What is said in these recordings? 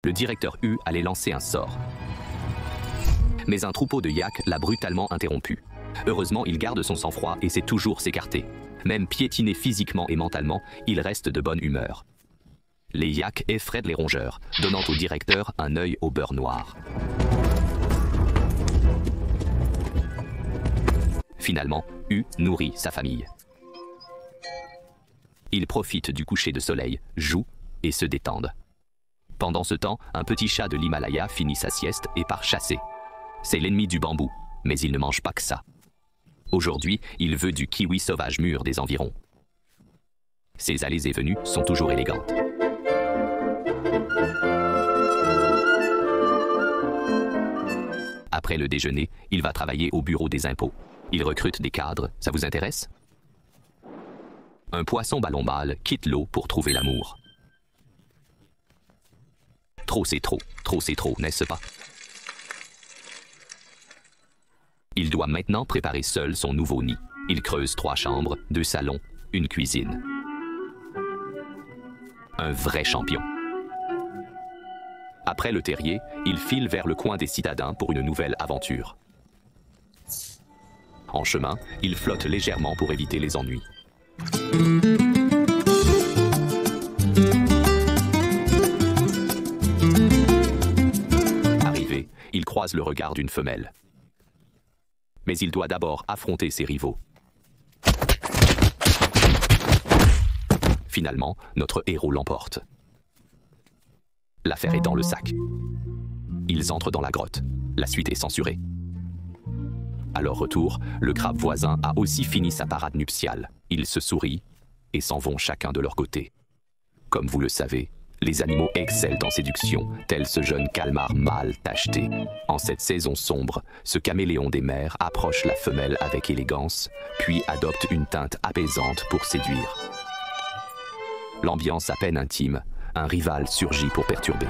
Le directeur U allait lancer un sort. Mais un troupeau de yaks l'a brutalement interrompu. Heureusement, il garde son sang-froid et sait toujours s'écarter. Même piétiné physiquement et mentalement, il reste de bonne humeur. Les yaks effraient les rongeurs, donnant au directeur un œil au beurre noir. Finalement, U nourrit sa famille. Ils profitent du coucher de soleil, jouent et se détendent. Pendant ce temps, un petit chat de l'Himalaya finit sa sieste et part chasser. C'est l'ennemi du bambou, mais il ne mange pas que ça. Aujourd'hui, il veut du kiwi sauvage mûr des environs. Ses allées et venues sont toujours élégantes. Après le déjeuner, il va travailler au bureau des impôts. Il recrute des cadres, ça vous intéresse? Un poisson ballon mâle quitte l'eau pour trouver l'amour. Trop c'est trop, n'est-ce pas? Il doit maintenant préparer seul son nouveau nid. Il creuse 3 chambres, 2 salons, une cuisine. Un vrai champion. Après le terrier, il file vers le coin des citadins pour une nouvelle aventure. En chemin, il flotte légèrement pour éviter les ennuis. Arrivé, il croise le regard d'une femelle. Mais il doit d'abord affronter ses rivaux. Finalement, notre héros l'emporte. L'affaire est dans le sac. Ils entrent dans la grotte. La suite est censurée. À leur retour, le crabe voisin a aussi fini sa parade nuptiale. Ils se sourient et s'en vont chacun de leur côté. Comme vous le savez, les animaux excellent en séduction, tel ce jeune calmar mâle tacheté. En cette saison sombre, ce caméléon des mers approche la femelle avec élégance, puis adopte une teinte apaisante pour séduire. L'ambiance à peine intime, un rival surgit pour perturber.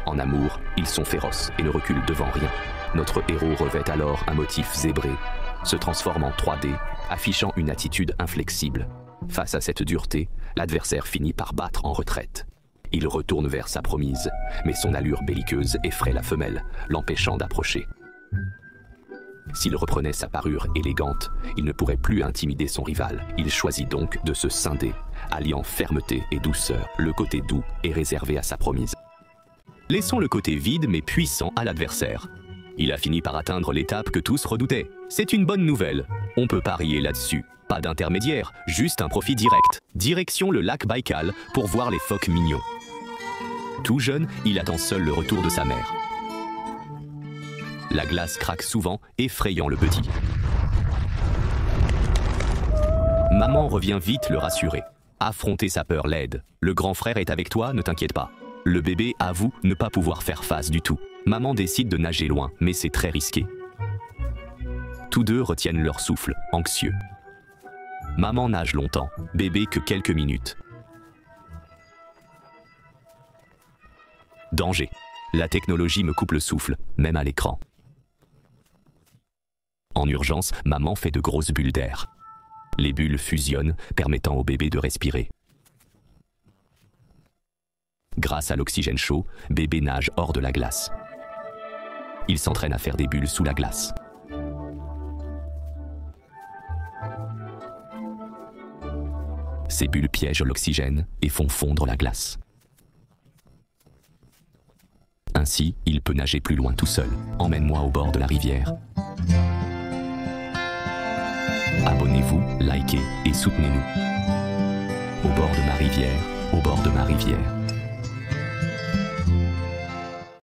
En amour, ils sont féroces et ne reculent devant rien. Notre héros revêt alors un motif zébré, se transforme en 3D, affichant une attitude inflexible. Face à cette dureté, l'adversaire finit par battre en retraite. Il retourne vers sa promise, mais son allure belliqueuse effraie la femelle, l'empêchant d'approcher. S'il reprenait sa parure élégante, il ne pourrait plus intimider son rival. Il choisit donc de se scinder, alliant fermeté et douceur. Le côté doux est réservé à sa promise. Laissons le côté vide mais puissant à l'adversaire. Il a fini par atteindre l'étape que tous redoutaient. C'est une bonne nouvelle. On peut parier là-dessus. Pas d'intermédiaire, juste un profit direct. Direction le lac Baïkal pour voir les phoques mignons. Tout jeune, il attend seul le retour de sa mère. La glace craque souvent, effrayant le petit. Maman revient vite le rassurer. Affronter sa peur l'aide. Le grand frère est avec toi, ne t'inquiète pas. Le bébé avoue ne pas pouvoir faire face du tout. Maman décide de nager loin, mais c'est très risqué. Tous deux retiennent leur souffle, anxieux. Maman nage longtemps, bébé que quelques minutes. Danger. La technologie me coupe le souffle, même à l'écran. En urgence, maman fait de grosses bulles d'air. Les bulles fusionnent, permettant au bébé de respirer. Grâce à l'oxygène chaud, bébé nage hors de la glace. Il s'entraîne à faire des bulles sous la glace. Ces bulles piègent l'oxygène et font fondre la glace. Ainsi, il peut nager plus loin tout seul. Emmène-moi au bord de la rivière. Abonnez-vous, likez et soutenez-nous. Au bord de ma rivière, au bord de ma rivière.